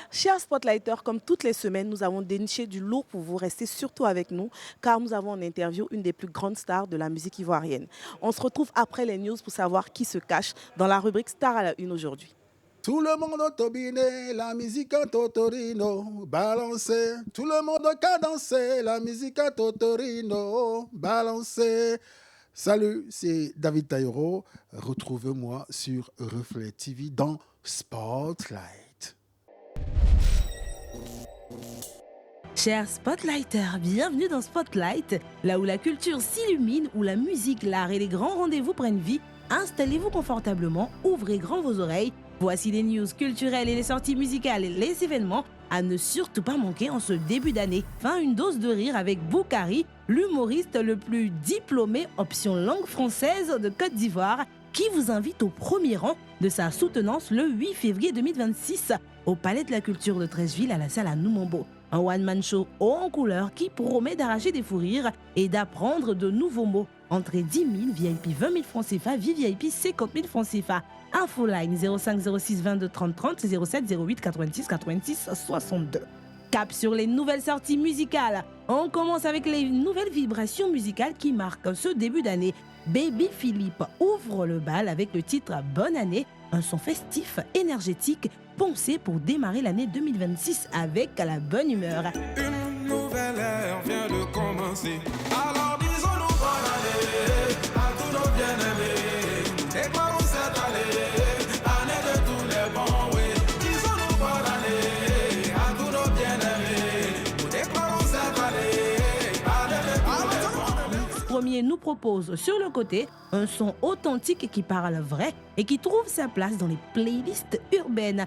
Chers Spotlighters, comme toutes les semaines, nous avons déniché du lourd pour vous. Restez surtout avec nous, car nous avons en interview une des plus grandes stars de la musique ivoirienne. On se retrouve après les news pour savoir qui se cache dans la rubrique Star à la une aujourd'hui. Tout le monde a tobiné, la musique à Totorino, balancé. Tout le monde a dansé, la musique à Totorino, balancé. Salut, c'est David Taïro. Retrouvez-moi sur Reflet TV dans Spotlight. Chers Spotlighters, bienvenue dans Spotlight, là où la culture s'illumine, où la musique, l'art et les grands rendez-vous prennent vie. Installez-vous confortablement, ouvrez grand vos oreilles. Voici les news culturelles et les sorties musicales et les événements à ne surtout pas manquer en ce début d'année. Fin une dose de rire avec Boukari, l'humoriste le plus diplômé option langue française de Côte d'Ivoire, qui vous invite au premier rang de sa soutenance le 8 février 2026 au Palais de la Culture de Treichville à la salle à Noumambo. Un one-man show haut en couleur qui promet d'arracher des fous rires et d'apprendre de nouveaux mots. Entrée 10 000, VIP 20 000 francs CFA, VIP 50 000 francs CFA. Infoline 05 06 22 30 30 07 08 86 86 62. Cap sur les nouvelles sorties musicales. On commence avec les nouvelles vibrations musicales qui marquent ce début d'année. Baby Philippe ouvre le bal avec le titre Bonne année, un son festif, énergétique, pensé pour démarrer l'année 2026 avec la bonne humeur. Une nouvelle ère vient de commencer. Alors disons-nous bonne année à tous nos bien-aimés. Déclarons cette année de tous les bons, oui. Disons-nous bonne année à tous nos bien-aimés. Déclarons cette année de tous les bons. Premier nous propose sur le côté un son authentique qui parle vrai et qui trouve sa place dans les playlists urbaines.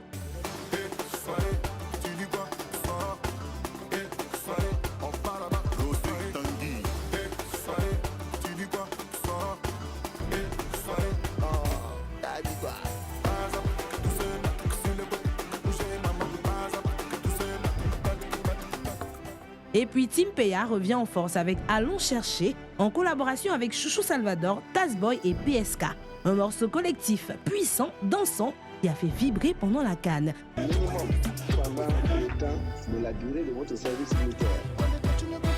Et puis Tim Peya revient en force avec Allons chercher, en collaboration avec Chouchou Salvador, Tazboy et PSK. Un morceau collectif, puissant, dansant, qui a fait vibrer pendant la CAN. Minimum pendant le temps de la durée de votre service militaire.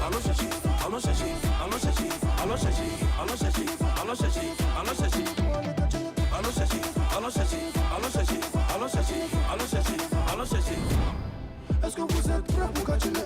Allons chercher, allons chercher, allons chercher, allons chercher, allons chercher, allons chercher, allons chercher, allons chercher, allons chercher, allons chercher, allons chercher, allons chercher, allons chercher. Est-ce que vous êtes prêts pour continuer?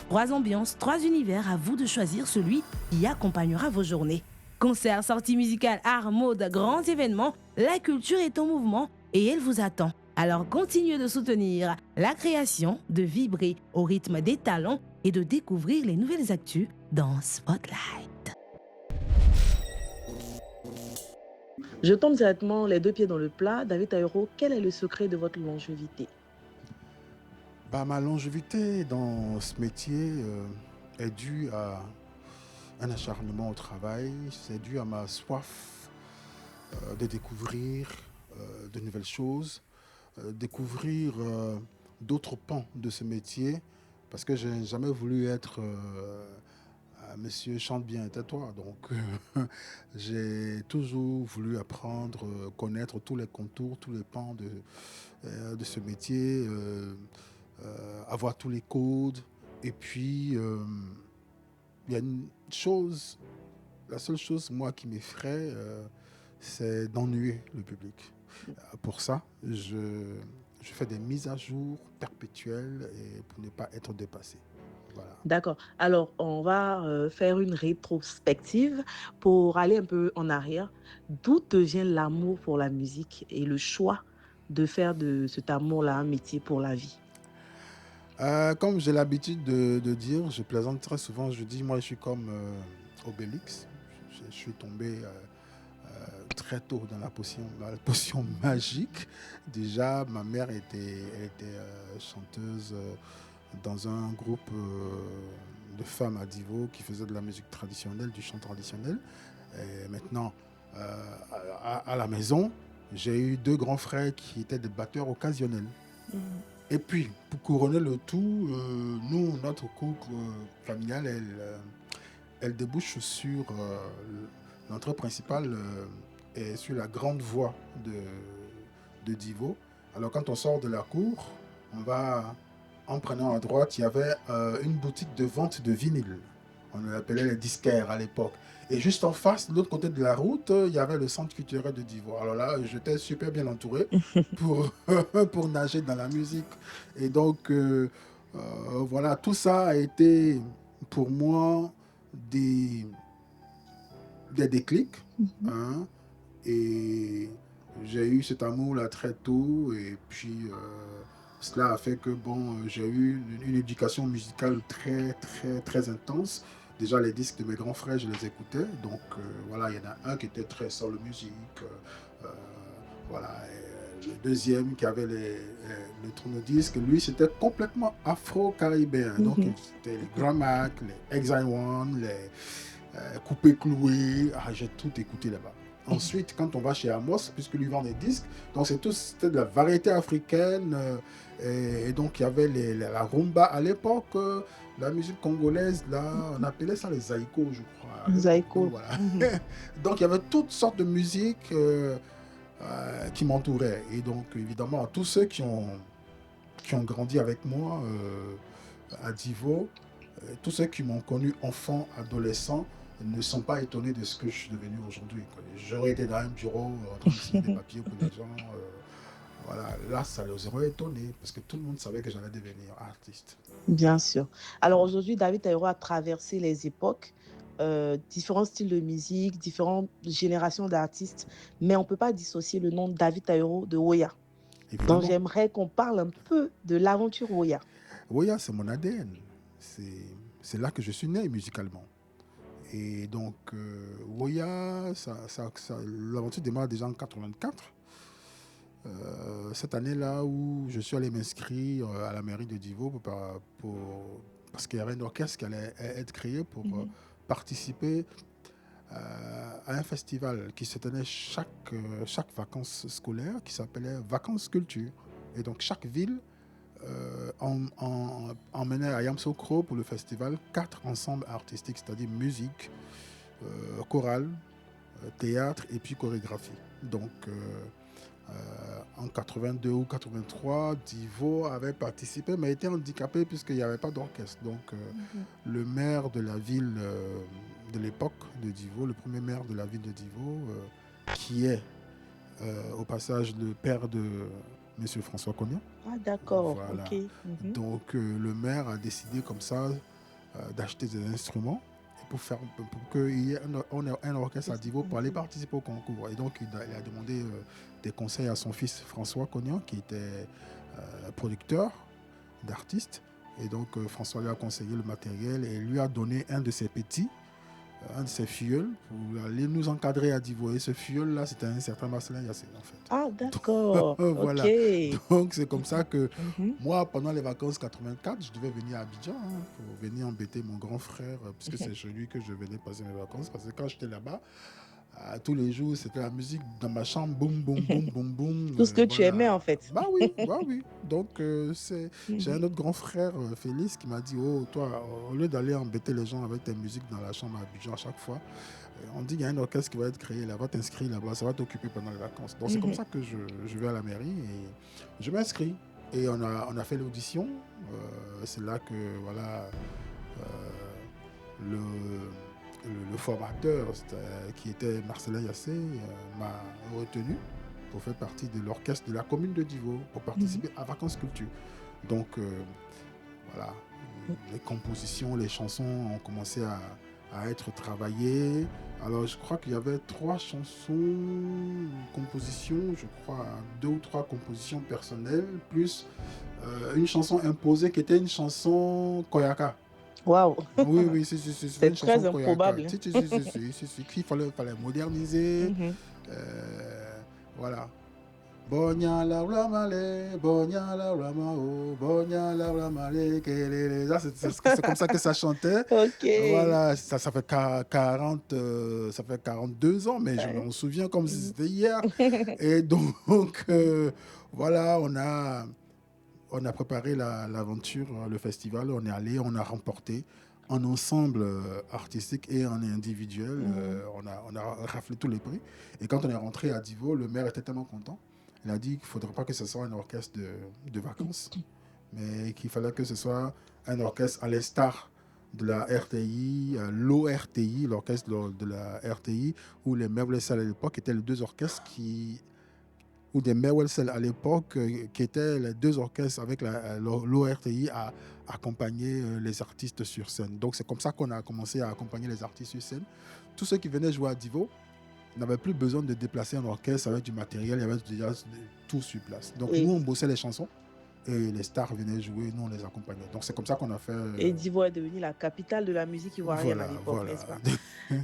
Trois ambiances, trois univers, à vous de choisir celui qui accompagnera vos journées. Concerts, sorties musicales, art, mode, grands événements, la culture est en mouvement et elle vous attend. Alors continuez de soutenir la création, de vibrer au rythme des talents et de découvrir les nouvelles actus dans Spotlight. Je tombe directement les deux pieds dans le plat. David Taïro, quel est le secret de votre longévité? Ma longévité dans ce métier est due à un acharnement au travail, c'est dû à ma soif de découvrir de nouvelles choses, découvrir d'autres pans de ce métier, parce que je n'ai jamais voulu être monsieur chante bien, tais-toi. Donc j'ai toujours voulu apprendre, connaître tous les contours, tous les pans de ce métier, avoir tous les codes. Et puis il y a une chose, la seule chose moi qui m'effraie, c'est d'ennuyer le public. Pour ça, je fais des mises à jour perpétuelles et pour ne pas être dépassé. Voilà. D'accord. Alors, on va faire une rétrospective pour aller un peu en arrière. D'où te vient l'amour pour la musique et le choix de faire de cet amour-là un métier pour la vie? Comme j'ai l'habitude de dire, je plaisante très souvent, je dis, moi je suis comme Obélix. Je suis tombé très tôt dans la potion magique. Déjà, ma mère était chanteuse dans un groupe de femmes à Divo qui faisait de la musique traditionnelle, du chant traditionnel. Et maintenant, à la maison, j'ai eu 2 grands frères qui étaient des batteurs occasionnels. Et puis, pour couronner le tout, nous, notre couple familial, elle débouche sur l'entrée principale est sur la grande voie de Divo. Alors quand on sort de la cour, on va en prenant à droite, il y avait une boutique de vente de vinyle. On l'appelait les disquaires à l'époque. Et juste en face, de l'autre côté de la route, il y avait le centre culturel de Divo. Alors là, j'étais super bien entouré pour, pour nager dans la musique. Et donc, voilà, tout ça a été pour moi des déclics. Hein, et j'ai eu cet amour-là très tôt. Et puis, cela a fait que, bon, j'ai eu une éducation musicale très, très, très intense. Déjà, les disques de mes grands frères, je les écoutais. Donc, voilà, il y en a un qui était très soul music. Voilà. Et le deuxième qui avait le tourne-disque, lui, c'était complètement afro-caribéen. Donc, c'était les Grand Mac, les Exile One, les Coupé Cloué. Ah, j'ai tout écouté là-bas. Ensuite, quand on va chez Amos, puisque lui vend des disques, donc c'était de la variété africaine. Et donc, il y avait la rumba à l'époque, la musique congolaise, là, on appelait ça les zaïkos, je crois. Zaïko. Donc, voilà. Donc, il y avait toutes sortes de musiques qui m'entouraient. Et donc, évidemment, tous ceux qui ont grandi avec moi à Divo, tous ceux qui m'ont connu enfant, adolescent, ne sont pas étonnés de ce que je suis devenu aujourd'hui. J'aurais été dans un bureau en train de signer des papiers pour les gens. Voilà, là, ça les aurait étonnés parce que tout le monde savait que j'allais devenir artiste. Bien sûr. Alors aujourd'hui, David Taïro a traversé les époques, différents styles de musique, différentes générations d'artistes, mais on ne peut pas dissocier le nom de David Taïro de Woya. Donc Évidemment, j'aimerais qu'on parle un peu de l'aventure Woya. Woya, c'est mon ADN. C'est là que je suis né musicalement. Et donc, Woya, l'aventure démarre déjà en 84. Cette année-là où je suis allé m'inscrire à la mairie de Divo parce qu'il y avait un orchestre qui allait être créé pour participer à un festival qui se tenait chaque vacances scolaires qui s'appelait Vacances Culture. Et donc chaque ville emmenait à Yamoussoukro pour le festival 4 ensembles artistiques, c'est-à-dire musique, chorale, théâtre et puis chorégraphie. Donc en 82 ou 83, Divo avait participé, mais était handicapé puisqu'il n'y avait pas d'orchestre. Donc, le maire de la ville de l'époque de Divo, le premier maire de la ville de Divo, qui est au passage le père de M. François Cognac. Ah d'accord, Voilà. ok. Donc, le maire a décidé comme ça d'acheter des instruments pour qu'il y ait un orchestre à Divo pour aller participer au concours. Et donc, il a demandé des conseils à son fils François Cognac, qui était producteur d'artistes. Et donc, François lui a conseillé le matériel et lui a donné un de ses petits, un de ses filleuls, pour aller nous encadrer à Divo. Et ce filleul-là, c'était un certain Marcelin Yassé, en fait. Ah d'accord, Voilà. ok. Donc, c'est comme ça que moi, pendant les vacances 84, je devais venir à Abidjan pour venir embêter mon grand frère, puisque c'est chez lui que je venais passer mes vacances. Parce que quand j'étais là-bas, tous les jours, c'était la musique dans ma chambre, boum, boum, boum, boum, boum. Tout ce que tu aimais en fait. Bah oui, bah oui. Donc, j'ai un autre grand frère, Félix, qui m'a dit, oh, toi, au lieu d'aller embêter les gens avec tes musiques dans la chambre à Abidjan à chaque fois, on dit qu'il y a un orchestre qui va être créé là-bas, t'inscris là-bas, ça va t'occuper pendant les vacances. Donc, c'est comme ça que je vais à la mairie et je m'inscris. Et on a fait l'audition. C'est là que, voilà, le formateur, qui était Marcelin Yassé, m'a retenu pour faire partie de l'orchestre de la commune de Divo, pour participer à Vacances Culture. Donc, voilà, les compositions, les chansons ont commencé à être travaillées. Alors, je crois qu'il y avait 3 compositions, je crois 2 ou 3 compositions personnelles, plus une chanson imposée qui était une chanson Koyaka. Waouh, Oui, c'est c'est une très chanson Koyaka. improbable. Qu'il fallait moderniser. Voilà. Bonya la ramale, bonya la ramao, bonya la ramale, kelele. Là, c'est comme ça que ça chantait. Ok. Voilà, ça fait 42 ans, mais je m'en souviens comme si c'était hier. Et donc, voilà, on a préparé l'aventure, le festival, on est allé, on a remporté en ensemble artistique et en individuel. On a raflé tous les prix. Et quand on est rentré à Divo, le maire était tellement content. Il a dit qu'il ne faudrait pas que ce soit un orchestre de vacances, mais qu'il fallait que ce soit un orchestre à l'instar de la RTI, l'ORTI, l'orchestre de la RTI, ou les Merwelsel à l'époque étaient les deux orchestres ou des Merwelsel à l'époque, qui étaient les deux orchestres avec l'ORTI à accompagner les artistes sur scène. Donc c'est comme ça qu'on a commencé à accompagner les artistes sur scène. Tous ceux qui venaient jouer à Divo n'avaient plus besoin de déplacer un orchestre avec du matériel, il y avait déjà tout sur place. Donc nous, on bossait les chansons. Et les stars venaient jouer, nous on les accompagnait. Donc c'est comme ça qu'on a fait. Et Divo est devenue la capitale de la musique ivoirienne à l'époque, n'est-ce pas?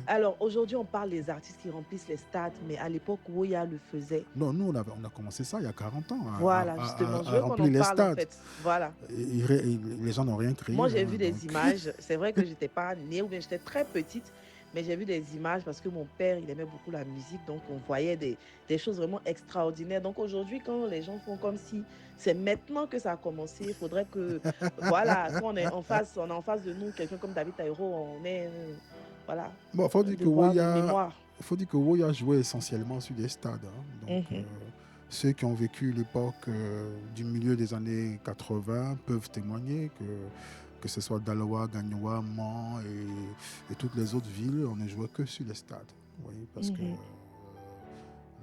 Alors aujourd'hui, on parle des artistes qui remplissent les stades, mais à l'époque, Woya le faisait. Non, nous on a commencé ça il y a 40 ans. Voilà, justement, je veux qu'on en parle en fait. Voilà. Les gens n'ont rien créé. Moi j'ai vu des images, c'est vrai que j'étais pas née ou bien j'étais très petite. Mais j'ai vu des images parce que mon père, il aimait beaucoup la musique, donc on voyait des choses vraiment extraordinaires. Donc aujourd'hui, quand les gens font comme si c'est maintenant que ça a commencé, il faudrait que, voilà, quand on est en face de nous, quelqu'un comme David Taïro, on est, voilà. Bon, faut dire que Woya jouait essentiellement sur des stades. Hein. Donc, ceux qui ont vécu l'époque du milieu des années 80 peuvent témoigner que ce soit Daloa, Gagnoa, Mans et toutes les autres villes, on ne jouait que sur les stades. Oui, parce que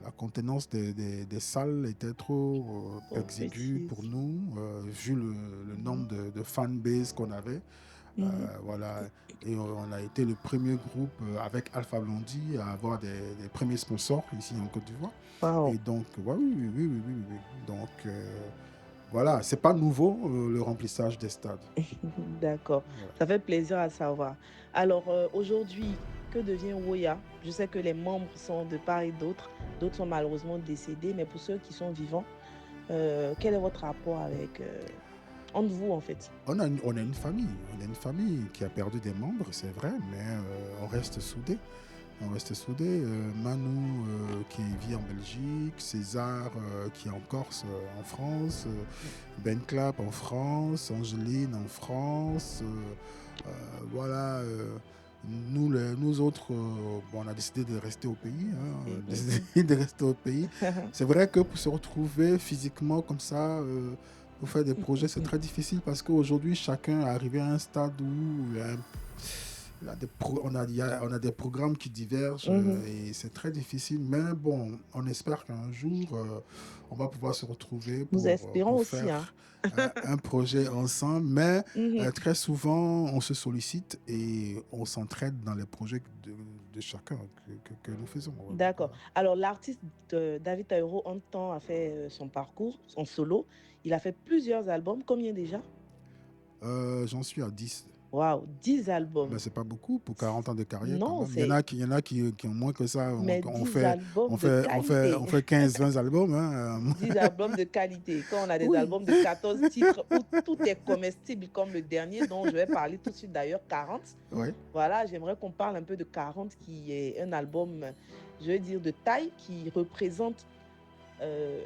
la contenance des salles était trop exiguë pour nous, vu le nombre de fanbase qu'on avait. Voilà. Et on a été le premier groupe avec Alpha Blondie à avoir des premiers sponsors ici en Côte d'Ivoire. Wow. Et donc, oui. Donc, voilà, c'est pas nouveau le remplissage des stades. D'accord, Voilà. ça fait plaisir à savoir. Alors aujourd'hui, que devient Woya? Je sais que les membres sont de part et d'autre, d'autres sont malheureusement décédés, mais pour ceux qui sont vivants, quel est votre rapport avec entre vous en fait? On a une famille qui a perdu des membres, c'est vrai, mais on reste soudés. Manu qui vit en Belgique, César qui est en Corse, en France, Ben Clap en France, Angeline en France. Voilà. Nous autres, on a décidé de rester au pays. C'est vrai que pour se retrouver physiquement comme ça, pour faire des projets, c'est très difficile parce qu'aujourd'hui, chacun est arrivé à un stade où on a des programmes qui divergent et c'est très difficile. Mais bon, on espère qu'un jour, on va pouvoir se retrouver pour faire un projet ensemble. Mais très souvent, on se sollicite et on s'entraide dans les projets de chacun que nous faisons. D'accord. Alors, l'artiste David Taïro, en temps, a fait son parcours, son solo. Il a fait plusieurs albums. Combien déjà? J'en suis à 10. Waouh, 10 albums. Ben, c'est pas beaucoup pour 40 ans de carrière. Non, il y en a qui ont moins que ça. Mais On 10 fait albums de qualité. on fait 15-20 albums. Hein. 10 albums de qualité. Quand on a des albums de 14 titres où tout est comestible comme le dernier dont je vais parler tout de suite d'ailleurs, 40. Ouais. Voilà, j'aimerais qu'on parle un peu de 40 qui est un album, je veux dire, de taille qui représente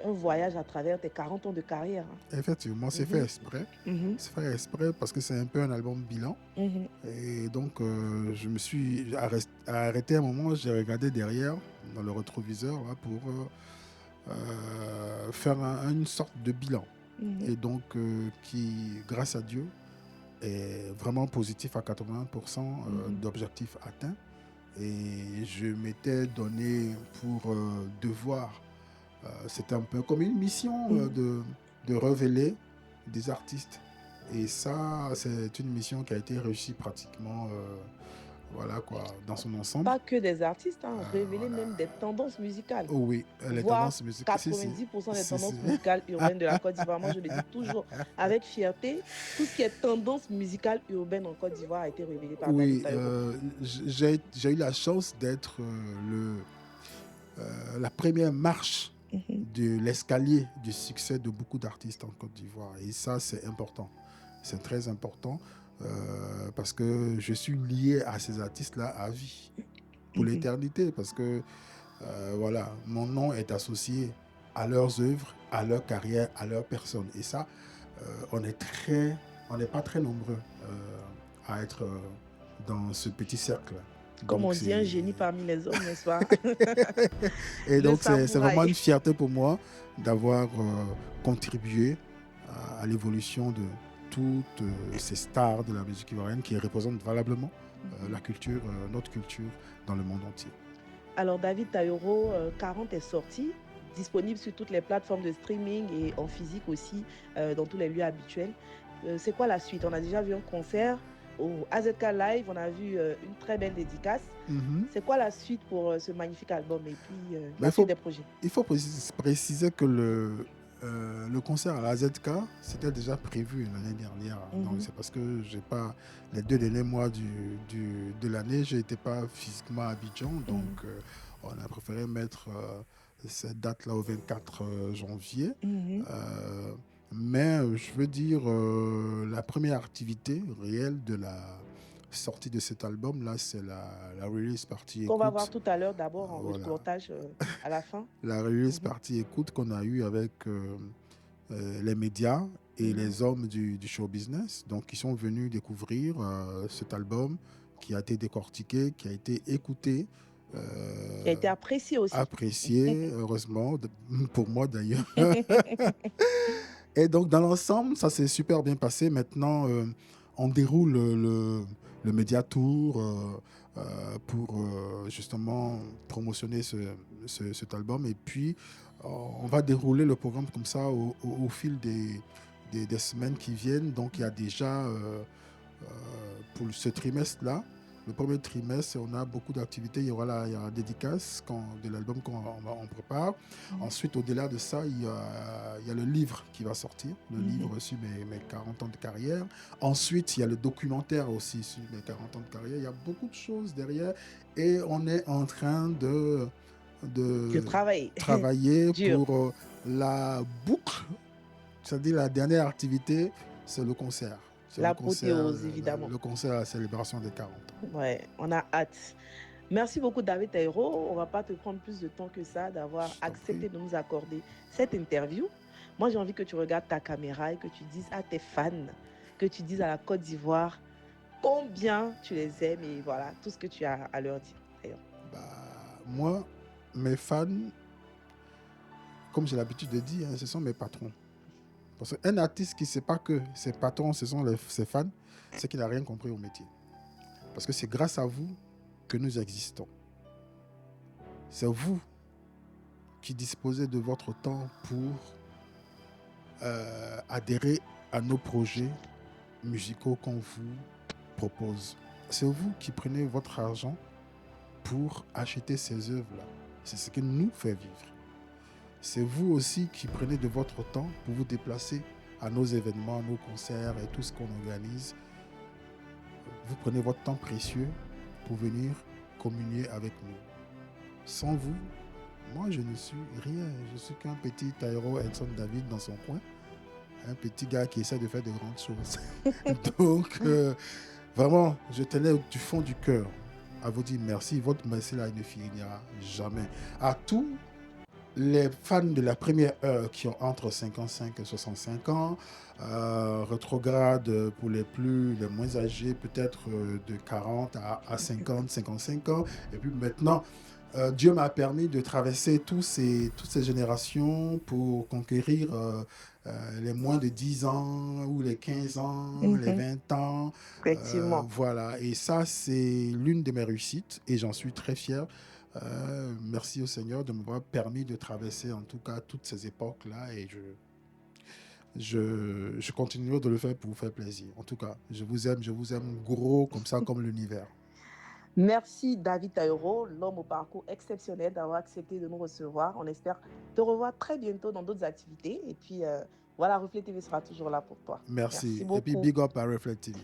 un voyage à travers tes 40 ans de carrière. Effectivement, c'est fait exprès. C'est fait exprès parce que c'est un peu un album bilan. Et donc, je me suis arrêté un moment, j'ai regardé derrière, dans le rétroviseur, là, pour faire une sorte de bilan. Et donc, qui, grâce à Dieu, est vraiment positif à 80% d'objectifs atteints. Et je m'étais donné pour devoir. C'était un peu comme une mission de révéler des artistes. Et ça, c'est une mission qui a été réussie pratiquement voilà, quoi, dans son ensemble. Pas que des artistes, révéler même des tendances musicales. Oh oui, les tendances musicales. 90% des tendances musicales urbaines de la Côte d'Ivoire. Moi, je le dis toujours avec fierté. Tout ce qui est tendance musicale urbaine en Côte d'Ivoire a été révélé par David Taïro. J'ai eu la chance d'être la première marche de l'escalier du succès de beaucoup d'artistes en Côte d'Ivoire. Et ça, c'est important. C'est très important parce que je suis lié à ces artistes-là à vie, pour l'éternité. Parce que, voilà, mon nom est associé à leurs œuvres, à leur carrière, à leur personne. Et ça, on n'est pas très nombreux à être dans ce petit cercle. Comme Donc, on dit, un génie parmi les hommes, n'est-ce pas? Et Le donc, c'est samouraï. vraiment une fierté pour moi d'avoir contribué à l'évolution de toutes ces stars de la musique ivoirienne qui représentent valablement la culture, notre culture dans le monde entier. Alors, David Taïro, 40 est sorti, disponible sur toutes les plateformes de streaming et en physique aussi, dans tous les lieux habituels. C'est quoi la suite? On a déjà vu un concert au AZK Live, on a vu une très belle dédicace. C'est quoi la suite pour ce magnifique album et puis la suite des projets? Il faut préciser que le concert à la AZK, c'était déjà prévu l'année dernière. Donc c'est parce que j'ai pas les 2 derniers mois de l'année, je n'étais pas physiquement à Abidjan. Donc on a préféré mettre cette date-là au 24 janvier. Mais je veux dire, la première activité réelle de la sortie de cet album-là, c'est la release party écoute. Qu'on va voir tout à l'heure d'abord en reportage à la fin. La release party écoute qu'on a eue avec les médias et les hommes du show business. Donc, ils sont venus découvrir cet album qui a été décortiqué, qui a été écouté. Qui a été apprécié aussi. Apprécié, heureusement, pour moi d'ailleurs. Et donc, dans l'ensemble, ça s'est super bien passé. Maintenant, on déroule le Média Tour pour justement promotionner cet album. Et puis, on va dérouler le programme comme ça au fil des semaines qui viennent. Donc, il y a déjà, pour ce trimestre-là, le premier trimestre, on a beaucoup d'activités. Il y a la dédicace de l'album qu'on prépare. Ensuite, au-delà de ça, il y a le livre qui va sortir, le livre sur mes 40 ans de carrière. Ensuite, il y a le documentaire aussi sur mes 40 ans de carrière. Il y a beaucoup de choses derrière. Et on est en train de travailler pour la boucle, c'est-à-dire la dernière activité, c'est le concert. L'apothéose, évidemment. Le concert à la célébration des 40 ans. Ouais, on a hâte. Merci beaucoup, David Taïro. On ne va pas te prendre plus de temps que ça d'avoir accepté de nous accorder cette interview. Moi, j'ai envie que tu regardes ta caméra et que tu dises à tes fans, que tu dises à la Côte d'Ivoire combien tu les aimes et voilà, tout ce que tu as à leur dire. Moi, mes fans, comme j'ai l'habitude de dire, ce sont mes patrons. Parce qu'un artiste qui ne sait pas que ses patrons, ce sont ses fans, c'est qu'il n'a rien compris au métier. Parce que c'est grâce à vous que nous existons. C'est vous qui disposez de votre temps pour adhérer à nos projets musicaux qu'on vous propose. C'est vous qui prenez votre argent pour acheter ces œuvres-là. C'est ce qui nous fait vivre. C'est vous aussi qui prenez de votre temps pour vous déplacer à nos événements, nos concerts et tout ce qu'on organise. Vous prenez votre temps précieux pour venir communier avec nous. Sans vous, moi je ne suis rien. Je suis qu'un petit Taïro Edson David dans son coin. Un petit gars qui essaie de faire de grandes choses. Donc, vraiment, je tenais du fond du cœur à vous dire merci. Votre merci là, il ne finira jamais. À tous les fans de la première heure qui ont entre 55 et 65 ans, rétrograde pour les moins âgés, peut-être de 40 à 50, 55 ans. Et puis maintenant, Dieu m'a permis de traverser toutes ces générations pour conquérir les moins de 10 ans ou les 15 ans, les 20 ans. Effectivement. Voilà, et ça, c'est l'une de mes réussites et j'en suis très fier. Merci au Seigneur de m'avoir permis de traverser en tout cas toutes ces époques-là et je continuerai de le faire pour vous faire plaisir. En tout cas, je vous aime gros comme ça, comme l'univers. Merci David Taïro, l'homme au parcours exceptionnel d'avoir accepté de nous recevoir. On espère te revoir très bientôt dans d'autres activités. Et puis voilà, Reflet TV sera toujours là pour toi. Merci beaucoup. Et puis big up à Reflet TV.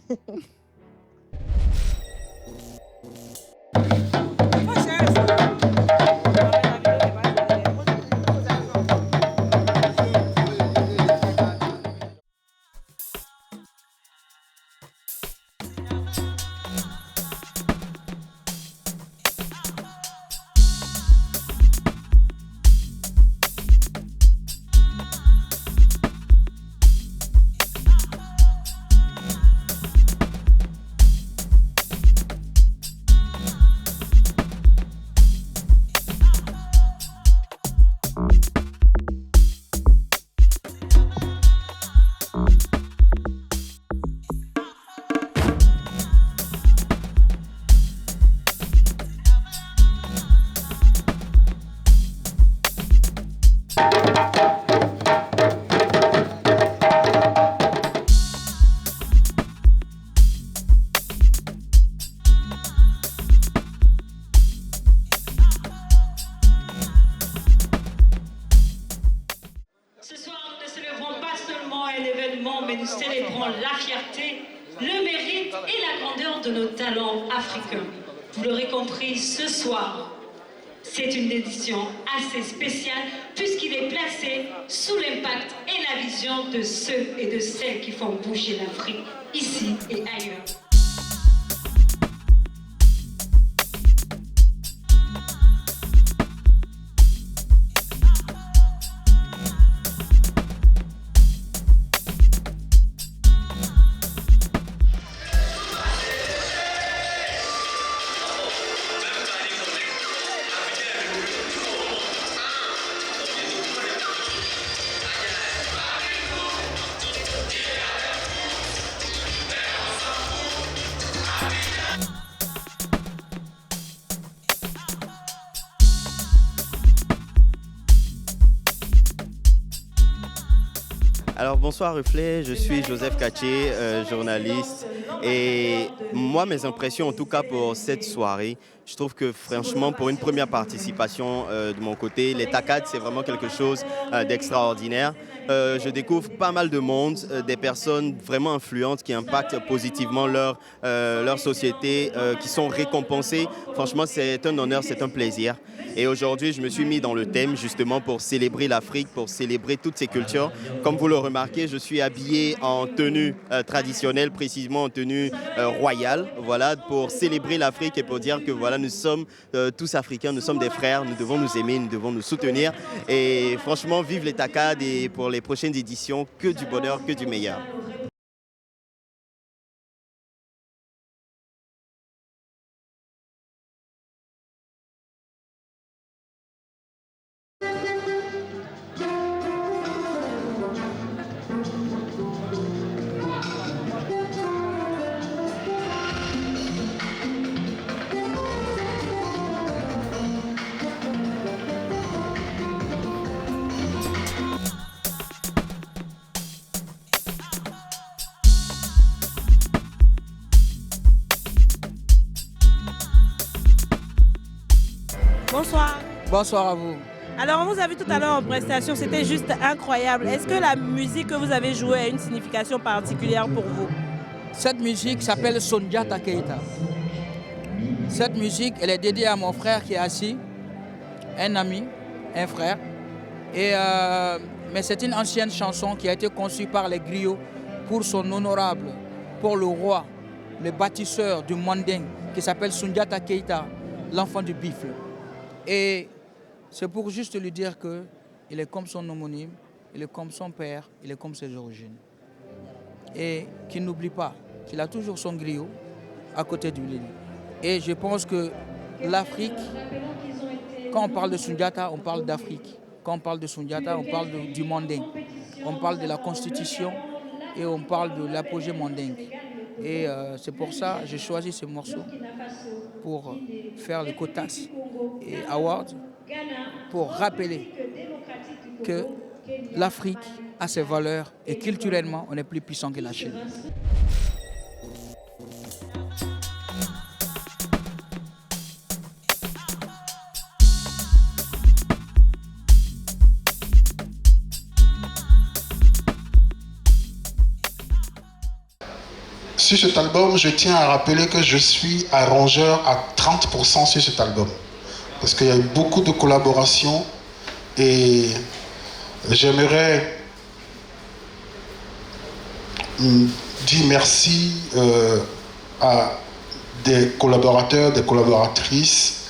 mérite et la grandeur de nos talents africains. Vous l'aurez compris, ce soir, c'est une édition assez spéciale puisqu'il est placé sous l'impact et la vision de ceux et de celles qui font bouger l'Afrique, ici et ailleurs. Alors bonsoir Reflet, je suis Joseph Kaché, journaliste, et moi mes impressions en tout cas pour cette soirée, je trouve que franchement pour une première participation de mon côté, les TACAD c'est vraiment quelque chose d'extraordinaire. Je découvre pas mal de monde, des personnes vraiment influentes qui impactent positivement leur société, qui sont récompensées. Franchement c'est un honneur, c'est un plaisir. Et aujourd'hui, je me suis mis dans le thème justement pour célébrer l'Afrique, pour célébrer toutes ces cultures. Comme vous le remarquez, je suis habillé en tenue traditionnelle, précisément en tenue royale, voilà, pour célébrer l'Afrique et pour dire que voilà, nous sommes tous Africains, nous sommes des frères, nous devons nous aimer, nous devons nous soutenir. Et franchement, vive les TACAD et pour les prochaines éditions, que du bonheur, que du meilleur. Bonsoir. Bonsoir à vous. Alors, on vous a vu tout à l'heure en prestation, c'était juste incroyable. Est-ce que la musique que vous avez jouée a une signification particulière pour vous? Cette musique s'appelle Soundiata Keita. Cette musique, elle est dédiée à mon frère qui est assis, un ami, un frère. Mais c'est une ancienne chanson qui a été conçue par les griots pour son honorable, pour le roi, le bâtisseur du Manding, qui s'appelle Soundiata Keita, l'enfant du Bifle. Et c'est pour juste lui dire qu'il est comme son homonyme, il est comme son père, il est comme ses origines. Et qu'il n'oublie pas qu'il a toujours son griot à côté de lui. Et je pense que l'Afrique, quand on parle de Soundiata, on parle d'Afrique. Quand on parle de Soundiata, on parle du Manding. On parle de la Constitution et on parle de l'apogée Manding. Et c'est pour ça que j'ai choisi ce morceau pour faire le Kotas et Award, pour rappeler que l'Afrique a ses valeurs et culturellement, on est plus puissant que la Chine. Sur cet album, je tiens à rappeler que je suis arrangeur à 30% sur cet album. Parce qu'il y a eu beaucoup de collaborations et j'aimerais dire merci à des collaborateurs, des collaboratrices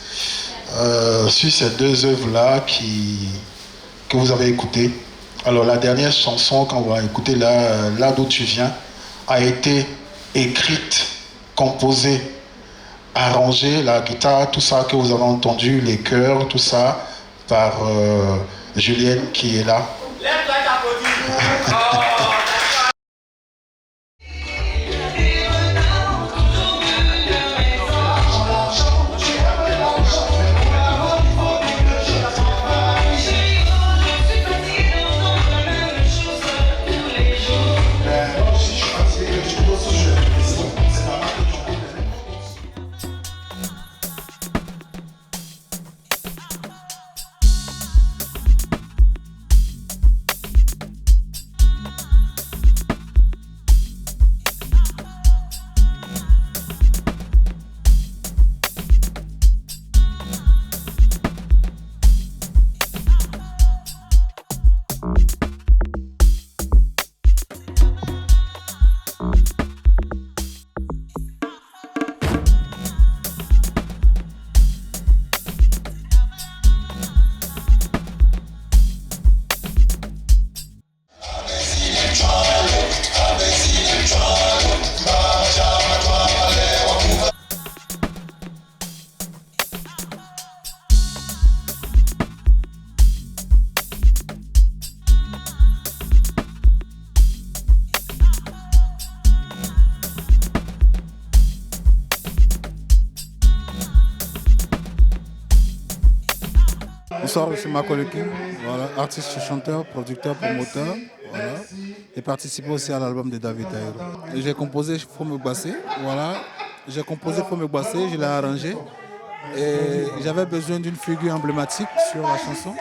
sur ces deux œuvres-là que vous avez écoutées. Alors la dernière chanson qu'on va écouter, là d'où tu viens, a été écrite, composée, arrangée, la guitare, tout ça que vous avez entendu, les chœurs, tout ça, par Julienne qui est là. Lève-toi et t'applaudis. Bonsoir, je suis Macaulay King, voilà, artiste, chanteur, producteur, promoteur. Voilà. Et participé aussi à l'album de David Taïro. J'ai composé Faut me basser, voilà. J'ai composé Faut me basser, je l'ai arrangé. Et j'avais besoin d'une figure emblématique sur la chanson.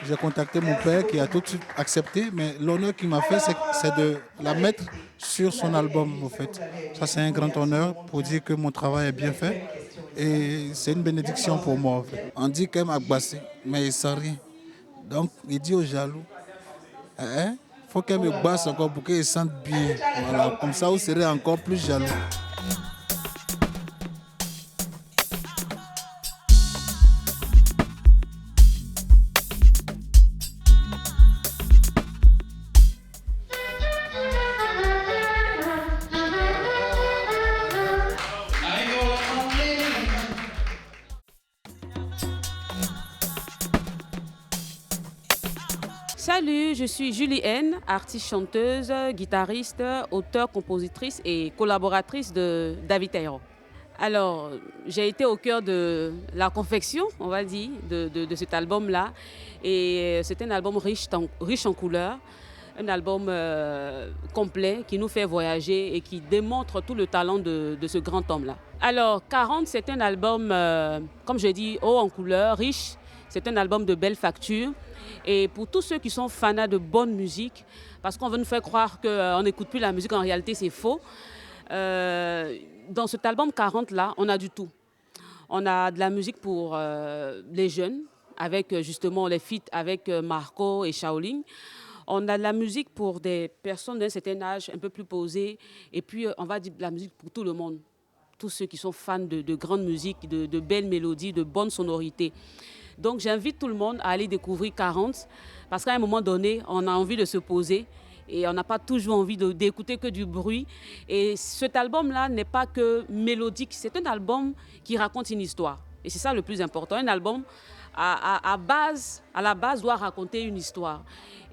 J'ai contacté mon père qui a tout de suite accepté, mais l'honneur qu'il m'a fait, c'est de la mettre sur son album, en fait. Ça, c'est un grand honneur pour dire que mon travail est bien fait. Et c'est une bénédiction pour moi, en fait. On dit qu'elle m'a bassé, mais il ne sent rien. Donc, il dit aux jaloux, il faut qu'elle me basse encore pour qu'elle sente bien. Voilà. Comme ça, vous serez encore plus jaloux. Salut, je suis Julie N, artiste chanteuse, guitariste, auteure, compositrice et collaboratrice de David Taïro. Alors, j'ai été au cœur de la confection, on va dire, de cet album-là. Et c'est un album riche en couleurs, un album complet qui nous fait voyager et qui démontre tout le talent de ce grand homme-là. Alors, 40, c'est un album, comme je dis, haut en couleurs, riche. C'est un album de belle facture. Et pour tous ceux qui sont fanats de bonne musique, parce qu'on veut nous faire croire qu'on n'écoute plus la musique, en réalité c'est faux. Dans cet album 40-là, on a du tout. On a de la musique pour les jeunes, avec justement les feats avec Marco et Shaolin. On a de la musique pour des personnes d'un certain âge, un peu plus posées. Et puis on va dire de la musique pour tout le monde. Tous ceux qui sont fans de grande musique, de belles mélodies, de bonnes sonorités. Donc j'invite tout le monde à aller découvrir 40 parce qu'à un moment donné, on a envie de se poser et on n'a pas toujours envie d'écouter que du bruit. Et cet album-là n'est pas que mélodique, c'est un album qui raconte une histoire. Et c'est ça le plus important. Un album, à la base, doit raconter une histoire.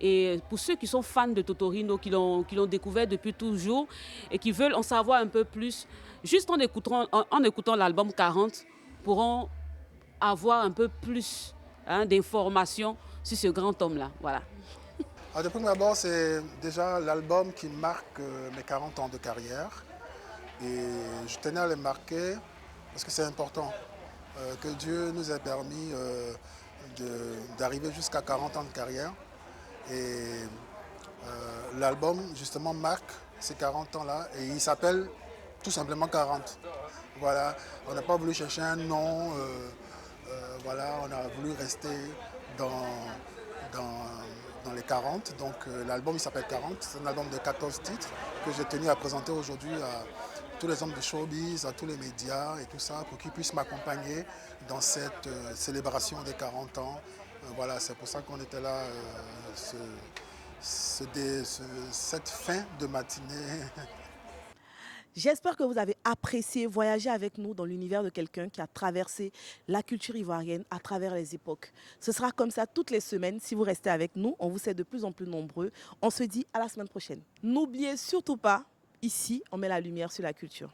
Et pour ceux qui sont fans de Totorino, qui l'ont découvert depuis toujours et qui veulent en savoir un peu plus, juste en écoutant l'album 40, pourront avoir un peu plus d'informations sur ce grand homme-là. Voilà. De prime abord, c'est déjà l'album qui marque mes 40 ans de carrière. Et je tenais à le marquer parce que c'est important que Dieu nous ait permis d'arriver jusqu'à 40 ans de carrière. Et l'album, justement, marque ces 40 ans-là et il s'appelle tout simplement 40. Voilà, on n'a pas voulu chercher un nom. Voilà, on a voulu rester dans les 40. Donc l'album il s'appelle 40. C'est un album de 14 titres que j'ai tenu à présenter aujourd'hui à tous les hommes de showbiz, à tous les médias et tout ça pour qu'ils puissent m'accompagner dans cette célébration des 40 ans. Voilà, c'est pour ça qu'on était là cette fin de matinée. J'espère que vous avez apprécié voyager avec nous dans l'univers de quelqu'un qui a traversé la culture ivoirienne à travers les époques. Ce sera comme ça toutes les semaines si vous restez avec nous. On vous sait de plus en plus nombreux. On se dit à la semaine prochaine. N'oubliez surtout pas, ici, on met la lumière sur la culture.